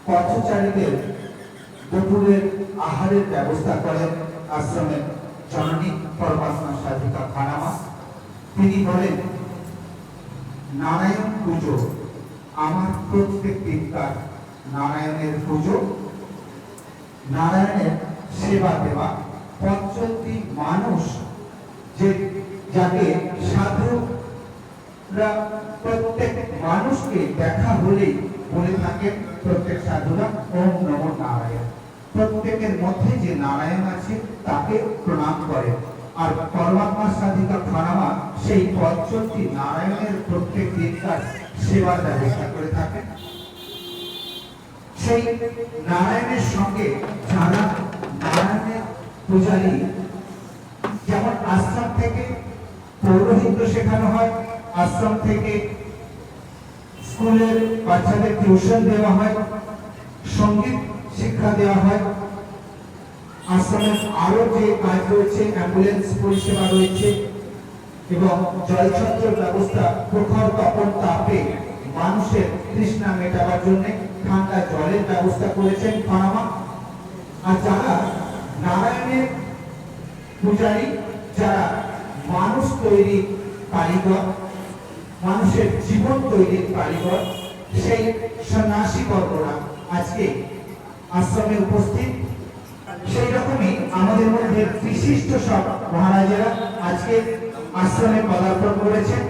পথচারীদের দুপুরের আহারের ব্যবস্থা করেন আশ্রমের জননী পরমাত্মা সাধিকা খানামা। তিনি বলেন, নারায়ণ পুজো আমার প্রত্যেক দিনকার নারায়ণের পুজো, নারায়ণের সেবা দেওয়া। পঞ্চমী মানুষ যে যাকে সাধুরা প্রত্যেক মানুষকে দেখা হলেই বলে থাকেন প্রত্যেক সাধুরা ওম নমো নারায়ণ। প্রত্যেকের মধ্যে যে নারায়ণ আছে তাকে প্রণাম করে। আর পরমাত্মা সাধিকা খানামা সেই পঞ্চমী নারায়ণের প্রত্যেক দিনকার সেবার ব্যবস্থা করে থাকেন। সেই নারায়ণের সঙ্গে যারা নারায়ণের পূজারী, যেমন আশ্রম থেকে পৌরোহিত্য শেখানো হয়, আশ্রম থেকে স্কুলের বাচ্চাদের টিউশন দেওয়া হয়, সঙ্গীত শিক্ষা দেওয়া হয়, আশ্রমের আরো যে কাজ রয়েছে, অ্যাম্বুলেন্স পরিষেবা রয়েছে এবং জলছত্র ব্যবস্থা, প্রখর তপন তাপে মানুষের তৃষ্ণা মেটাবার জন্য ঠান্ডা জলের ব্যবস্থা করেছেন খানামা। আর যারা নারায়ণের পূজারী, যারা মানুষ তৈরির কারিগর, মানুষের জীবন তৈরির কারিগর, সেই সন্ন্যাসী বর্গরা আজকে আশ্রমে উপস্থিত। সেই রকমই আমাদের মধ্যে বিশিষ্ট সব মহারাজেরা আজকে আশ্রমে পদার্পণ করেছেন।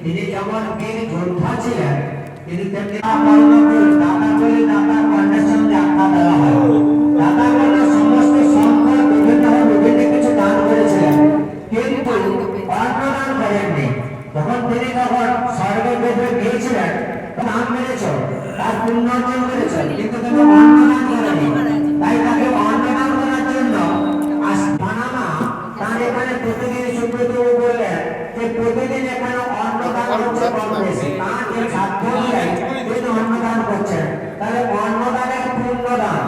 তিনি যেমন বীর যোদ্ধা ছিলেন, তিনি তেমনি দাতা বলে দাতা কর্ণের সঙ্গে আখ্যা দেওয়া হয়। দাতা কর্ণ সমস্ত সম্পদ বিভিন্ন কিছু দান করেছিলেন, কিন্তু অন্নদান করেননি। তখন তিনি যখন স্বর্গে গিয়েছিলেন, নাম মেরেছ, তার পুণ্য অর্জন করেছ, কিন্তু তিনি অন্নদান করেনি। তাই তাকে অন্নদান করার জন্য পানামা তার এখানে প্রতিদিন সুব্রতবাবু বললেন যে প্রতিদিন এখানে অন্নদান হচ্ছে কম বেশি, তার যে সাধ্য অনুযায়ী তিনি অন্নদান করছেন। তাহলে অন্নদানের পুণ্যদান,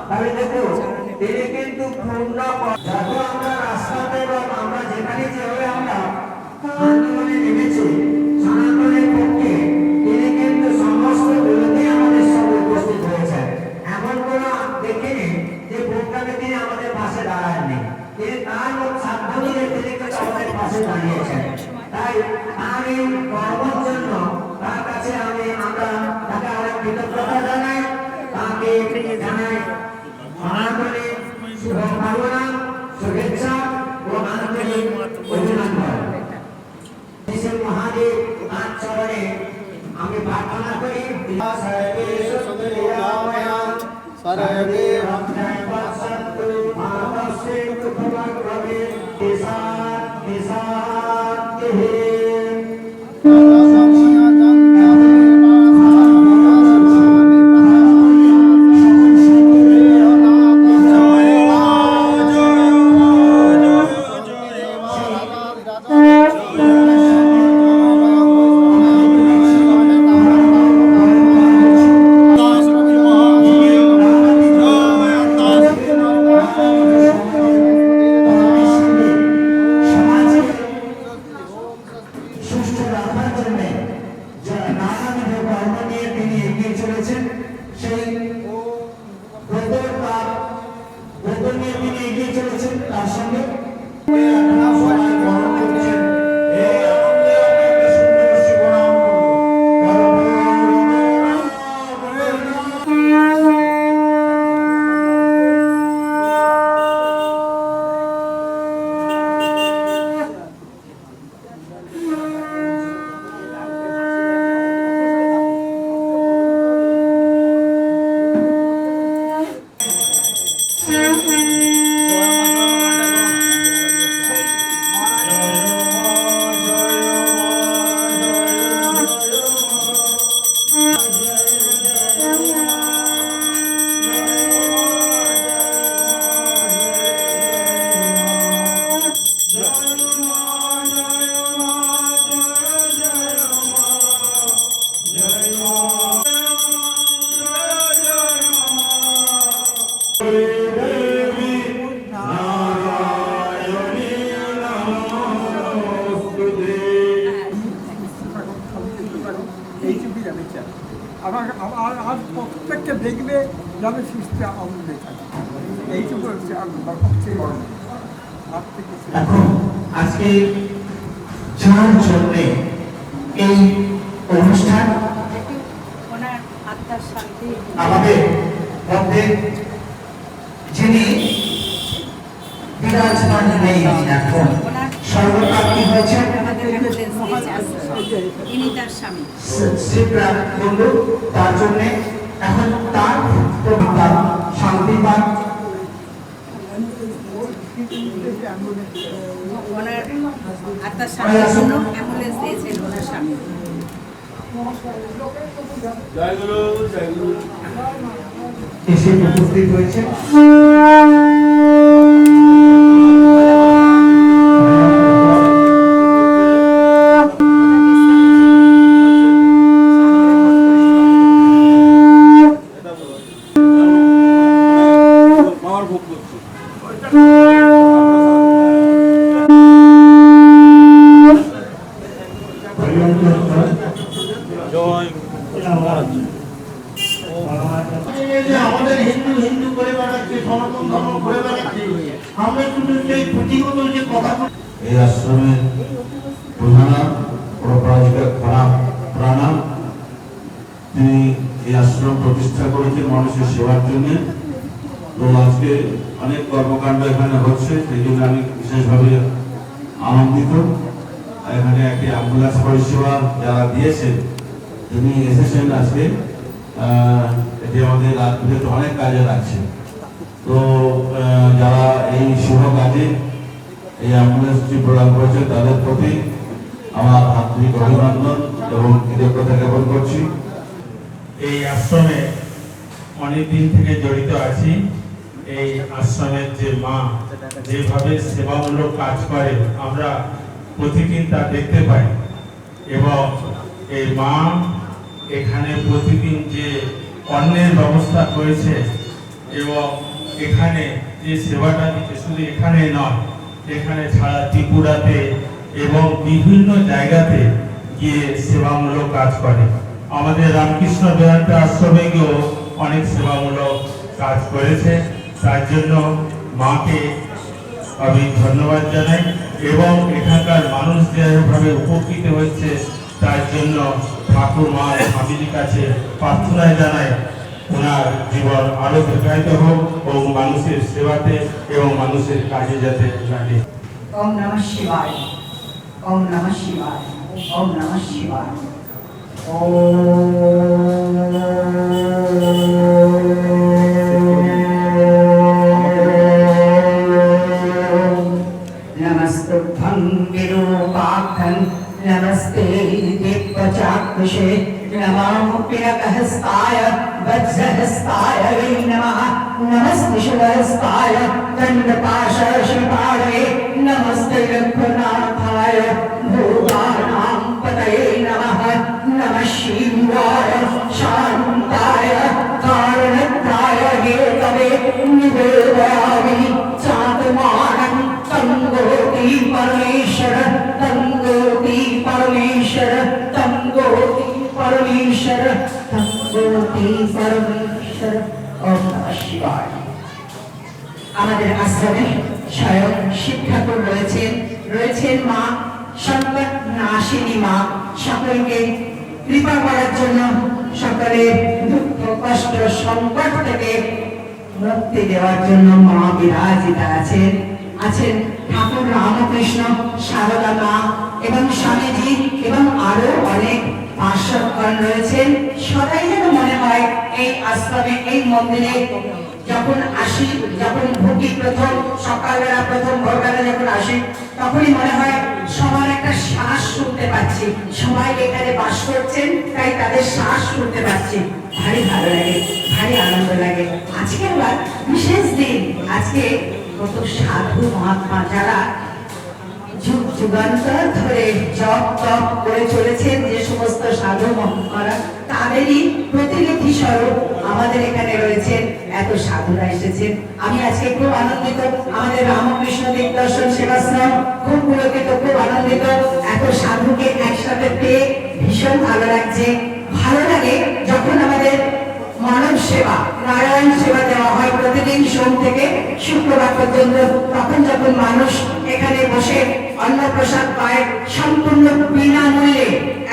তাহলে দেখুন তিনি কিন্তু পূর্ণ যত আমরা রাস্তাতে বা আমরা যেখানে যেভাবে আমরা আন্দোলনে নেমেছি সনাতনের পক্ষে, তিনি কিন্তু সমস্ত বিরোধী আমাদের সঙ্গে উপস্থিত হয়েছেন। এমন কোনো দেখিনি যে প্রোগ্রামে তিনি আমাদের পাশে দাঁড়াননি। তিনি তার সাধ্য দিয়ে তিনি কিন্তু আমাদের পাশে দাঁড়িয়েছেন। তাই তার এই কর্মের জন্য তার কাছে আমরা তাকে অনেক কৃতজ্ঞতা জানাই, তাকে জানাই সনাতনী শুভকামনা, শুভেচ্ছা ও আন্তরিক অভিনন্দন। শ্রী মহাদেব তার চরণে আমি প্রার্থনা করি, সর্বেষু সুন্দরিয়াময়া সর্বে ভক্তায় পশ্যন্তু মানসে কুতভগ্রবে শান্তি শান্তি। আজ প্রত্যেককে দেখলে যাবে সৃষ্টি আনন্দ এইটুকু হচ্ছে সবচেয়ে বড়। এখন আজকে যার জন্যে এই অনুষ্ঠান আমাদের মধ্যে যিনি বিরাজমান নেই এখন, সর্বপ্রাপ্তি হয়েছে শ্রীপ্রাণ বন্ধু, তার জন্য এখন তার শান্তি পান। আত্মার শান্তির জন্য অ্যাম্বুলেন্স দিয়েছেন ওনার স্বামী। এসে উপস্থিত হয়েছে আমাদের হিন্দু হিন্দু করে বেড়াচ্ছে, সনাতন ধর্ম করে বেড়াচ্ছে, আমরা শুধু সেই পুঁথিগত যে কথা। এই আশ্রমের প্রধান প্রপরাজিকা প্রাণাম, তিনি এই আশ্রম প্রতিষ্ঠা করেছেন মানুষের সেবার জন্য। তো আজকে অনেক কর্মকাণ্ড এখানে হচ্ছে, সেই জন্য আমি বিশেষভাবে আনন্দিত। এখানে একটি অ্যাম্বুলেন্স পরিষেবা যারা দিয়েছেন, তিনি এসেছেন আজকে, এটি আমাদের রাজপুরে অনেক কাজে লাগছে। তো যারা এই শুভ কাজে এই অ্যাম্বুলেন্সটি প্রদান করেছে তাদের প্রতি আমার আন্তরিক অভিনন্দন এবং কৃতজ্ঞতা জ্ঞাপন করছি। এই আশ্রমে অনেকদিন থেকে জড়িত আছি। এই আশ্রমের যে মা যেভাবে সেবামূলক কাজ করে আমরা প্রতিদিন তা দেখতে পাই, এবং এই মা এখানে প্রতিদিন যে অন্নের ব্যবস্থা করেছে এবং এখানে যে সেবাটা দিচ্ছে শুধু এখানে নয়, এখানে ছাড়া ত্রিপুরাতে এবং বিভিন্ন জায়গাতে গিয়ে সেবামূলক কাজ করে। আমাদের রামকৃষ্ণ বেদান্ত আশ্রমে গিয়েও অনেক সেবামূলক কাজ করেছে। তার জন্য মাকে আমি ধন্যবাদ জানাই এবং এখানকার মানুষ যেভাবে উপকৃত হচ্ছে তার জন্য ঠাকুর মা স্বামীজির কাছে প্রার্থনা জানাই ওনার জীবন আরো দীর্ঘায়িত হোক এবং মানুষের সেবাতে এবং মানুষের কাজে যাতে লাগে। ওম নমঃ শিবায়, ওম নমঃ শিবায়, ওম নমঃ শিবায়। नमस्तुभ्यं विरूपाक्षं नमस्ते दिव्यचाक्षुषे नमो पिनकहस्ताय वज्रहस्ताय वै नमः नमस्ते शिवहस्ताय दण्डपाशशिपाणये नमस्ते रघुनाथाय भूतानां पतये नमः नमः शिवाय शान्ताय कारुणिकाय हेतवे निवेदयामि चातुर्मानं तंगोति परमेश्वर तंगोति परमेश्वर तंगोति परमेश्वर तंगोति परमेश्वर। ओम नमः शिवाय। আমাদের আশ্রমে স্বয়ং শিব ঠাকুর রয়েছেন মা সংকট নাশিনী মা, সকলকে কৃপা করার জন্য, সকলের দুঃখ কষ্ট সংকট থেকে মুক্তি দেওয়ার জন্য মা বিরাজিতা আছেন ঠাকুর রামকৃষ্ণ, সারদা মা এবং স্বামীজি এবং আরো অনেক পার্শ্বগণ রয়েছেন। সদাই যেন মনে হয় এই আশ্রমে, এই মন্দিরে যখন আসি, যখন ঢুকি প্রথম সকালবেলা, প্রথম ভোরবেলা যখন আসি, তখনই মনে হয় সবার একটা শ্বাস শুনতে পাচ্ছি। সবাই এখানে বাস করছেন, তাই তাদের শ্বাস শুনতে পাচ্ছি। ভারী ভালো লাগে, ভারী আনন্দ লাগে। আজকে আবার বিশেষ দিন। আজকে কত সাধু মহাত্মা যারা যুগ যুগান্তর ধরে জপ তপ করে চলেছেন, যে সমস্ত সাধু মহাত্মারা, তাদেরই প্রতিনিধি স্বরূপ আমাদের এখানে রয়েছেন। এত সাধুরা এসেছেন। আমি আজকে খুব আনন্দিত। আমাদের রামকৃষ্ণ দিগদর্শন সেবাশ্রম খুব পুলকিত, খুব আনন্দিত। এত সাধুকে একসাথে পেয়ে ভীষণ ভালো লাগছে। ভালো লাগে যখন আমাদের মানব সেবা, নারায়ণ সেবা দেওয়া হয় প্রতিদিন সোম থেকে শুক্রবার পর্যন্ত। তখন যখন মানুষ এখানে বসে অন্নপ্রসাদ পায় সম্পূর্ণ বিনামূল্যে।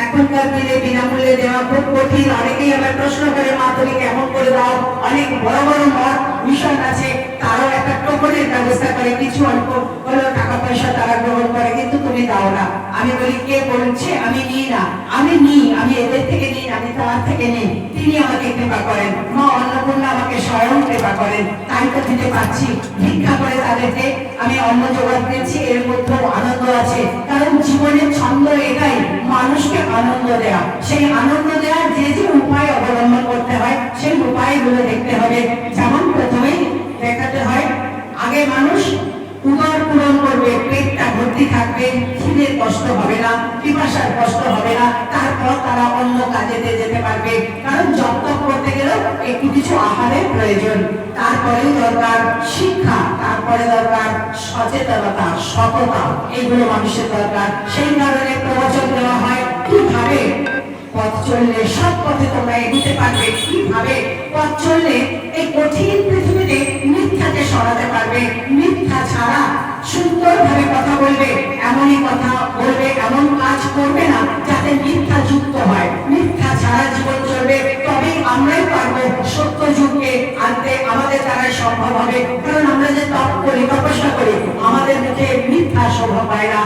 এখনকার দিনে বিনামূল্যে দেওয়া খুব কঠিন। অনেকেই আবার প্রশ্ন করে, মা তুমি কেমন করে দাও? অনেক বড় বড় মঠ মিশন আছে, তারাও একটা টোকনের ব্যবস্থা করে, কিছু অল্প হলেও টাকা পয়সা তারা গ্রহণ করে, কিন্তু তুমি দাও না। আমি বলি, কে বলছে আমি নিই না? আমি নিই, আমি এদের থেকে নিই, আমি তার থেকে নিই। তিনি আমাকে কৃপা করেন, মা অন্নপূর্ণা আমাকে স্বয়ং কৃপা করেন, তাই তো দিতে পারছি। ভিক্ষা করে তাদেরকে আমি অন্ন জোগাড় দিয়েছি, এর মধ্যেও আনন্দ আছে। কারণ জীবনের ছন্দ এটাই, মানুষকে আনন্দ দেয়া। সেই আনন্দ দেওয়ার যে যে উপায় অবলম্বন করতে হয়, সেই উপায়গুলো দেখতে হবে। যেমন প্রথমেই দেখাতে হয়, আগে মানুষ উদর পূরণ করবে, পেটটা ভর্তি থাকবে, খিদের কষ্ট হবে না, পিপাসার কষ্ট হবে না, তারপর তারা অন্য কাজেতে যেতে পারবে। কারণ জপ তপ করতে গেলেও একটু কিছু আহারের প্রয়োজন। তারপরেও দরকার শিক্ষা, তারপরে দরকার সচেতনতা, সততা, এইগুলো মানুষের দরকার। সেই কারণে প্রবচন দেওয়া হয় কিভাবে পথ চললে সব পথে তোমরা এগোতে পারবে, কিভাবে পথ চললে এই কঠিন পৃথিবীতে মিথ্যাকে সরাতে পারবে, মিথ্যা ছাড়া সুন্দরভাবে কথা বলবে, এমনই কথা বলবে, এমন কাজ করবে না যাতে মিথ্যা যুক্ত হয়। মিথ্যা ছাড়া জীবন চলবে, তবেই আমরাই পারবো সত্য যুগকে আনতে, আমাদের দ্বারাই সম্ভব হবে। কারণ আমরা যে তপ করি, তপস্যা করি, আমাদের মুখে মিথ্যা শোভা পায় না,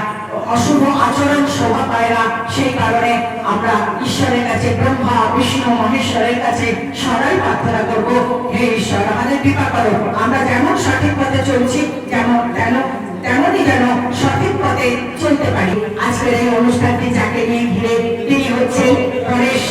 অশুভ আচরণ আচরণ শোভা পায় না। সেই কারণে আমরা ঈশ্বরের কাছে, ব্রহ্মা বিষ্ণু মহেশ্বরের কাছে সদাই প্রার্থনা করব, হে ঈশ্বর আমাদের কৃপা করো, আমরা যেমন সঠিক পথে চলছি তেমনই যেন সঠিক পথে চলতে পারি। আজকের এই অনুষ্ঠানটি যাকে নিয়ে ঘিরে, তিনি হচ্ছেন গণেশ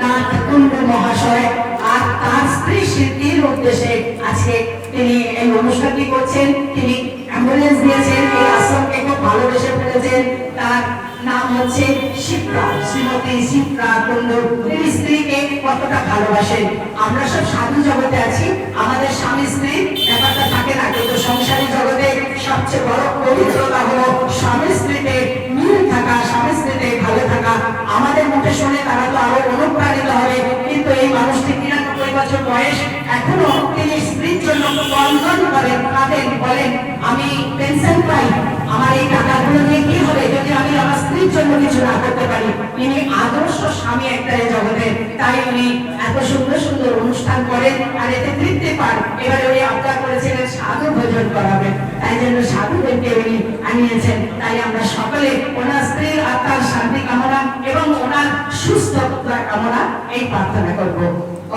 নাথ কুণ্ডু মহাশয়, আর তার স্ত্রী সিদ্ধির উদ্দেশ্যে আজকে তিনি এই অনুষ্ঠানটি করছেন। তিনি অ্যাম্বুলেন্স দিয়েছেন, এই আশ্রমকে খুব ভালোবেসে ফেলেছেন। তার নাম হচ্ছে শিপ্রা, শ্রীমতী শিপ্রা কুণ্ডু। তিনি স্ত্রীকে কতটা ভালোবাসেন। আমরা সব সাধু জগতে আছি, আমাদের স্বামী স্ত্রী ব্যাপারটা থাকে না, কিন্তু সংসারী জগতে সবচেয়ে বড় পবিত্রতা হলো স্বামী স্ত্রীতে মিল থাকা, স্বামী স্ত্রীতে ভালো থাকা। আমাদের মুখে শুনে তারা তো আরো অনুপ্রাণিত হবে, কিন্তু এই মানুষটি ৯৯ বছর বয়স, এখনো তিনি স্ত্রীর জন্য বন্ধন করেন, কাঁদেন, বলেন আমি পেনশন পাই, আমার এই টাকাগুলো নিয়ে কি হবে যদি আমি আমার স্ত্রীর জন্য কিছু না করতে পারি। তিনি আদর্শ স্বামী একটা এই জগতে, তাই উনি এত সুন্দর সুন্দর অনুষ্ঠান করেন আর এতে তৃপ্তি পান। এবারে উনি আবদার করেছিলেন সাধু ভোজন করাবেন, তাই জন্য সাধুদেরকে উনি আনিয়েছেন। তাই আমরা সকলে ওনার স্ত্রীর আত্মার শান্তি কামনা এবং ওনার সুস্থতা কামনা এই প্রার্থনা করবো।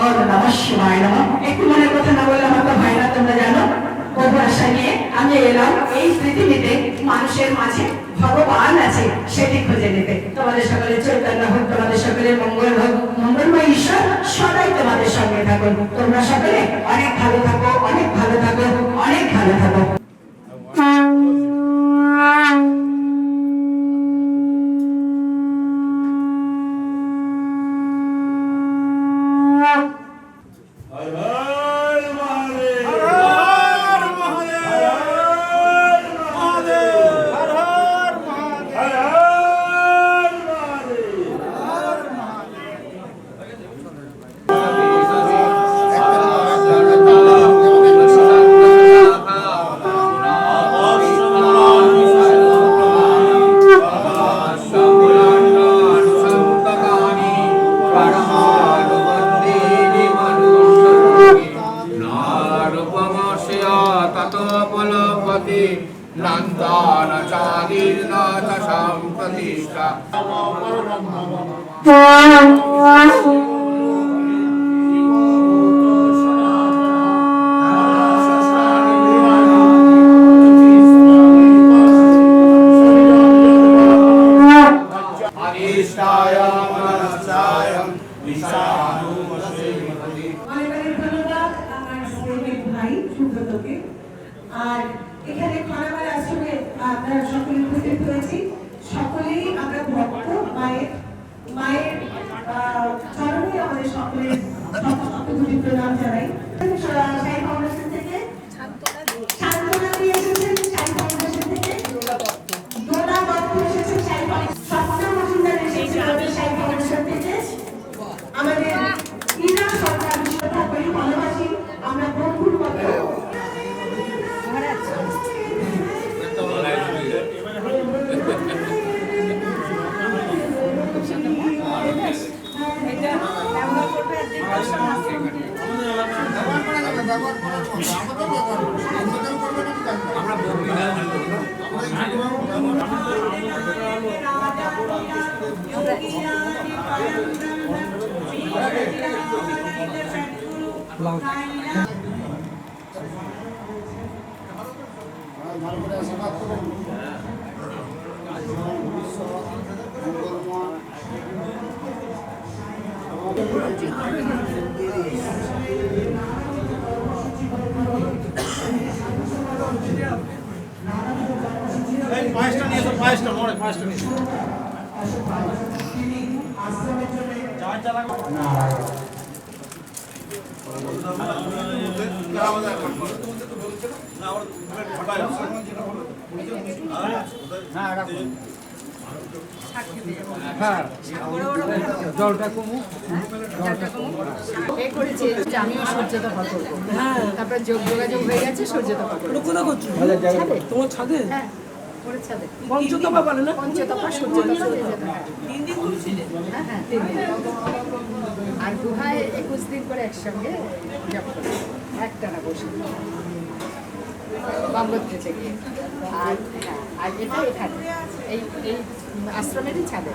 ওম নমঃ শিবায় নমঃ। একটু মনের কথা না বললে আমার তো হয় না, তোমরা জানো। বহু আশা নিয়ে আমি এলাম এই পৃথিবীতে, মানুষের মাঝে ভগবান আছে সেটি খুঁজে নিতে। তোমাদের সকলের চৈতন্য হোক, তোমাদের সকলের মঙ্গল হোক, মঙ্গলময় ঈশ্বর সদাই তোমাদের সঙ্গে থাকুন। তোমরা সকলে অনেক ভালো থাকো, অনেক ভালো থাকো, অনেক ভালো থাকো। আর এখানে খানাবার আশ্রমে আপনারা সকলে উপস্থিত হয়েছি, সকলেই আমরা ভক্ত, মায়ের চরণে আমাদের সকলের শতকোটি প্রণাম জানাই। সাই ফাউন্ডেশন থেকে সান্ত্বনা দিয়ে এসেছেন, সাই ফাউন্ডেশন থেকে দোলা দত্ত এসেছেন, সাই স্বপ্ন মজুমদার এসেছেন সাই ফাউন্ডেশন থেকে, আমাদের ইরা সরকার বিশ্বটা করি ভালোবাসি, আমরা বন্ধুর মতো। আমিও সূর্যতপা করবো, তারপরে যোগাযোগ হয়ে গেছে সূর্যতপা করবো। তোমার ছাদে? হ্যাঁ, ওর ছাদে পঞ্চতপা বলে না? পঞ্চতপা সূর্যতপা। হ্যাঁ হ্যাঁ, 3 দিন। আর গুহায় 21 দিন করে একসঙ্গে জপ করি, একটানা বসে। গঙ্গোত্রী থেকে। আর হ্যাঁ, আর এটা এখানে এই এই আশ্রমেরই ছাদে।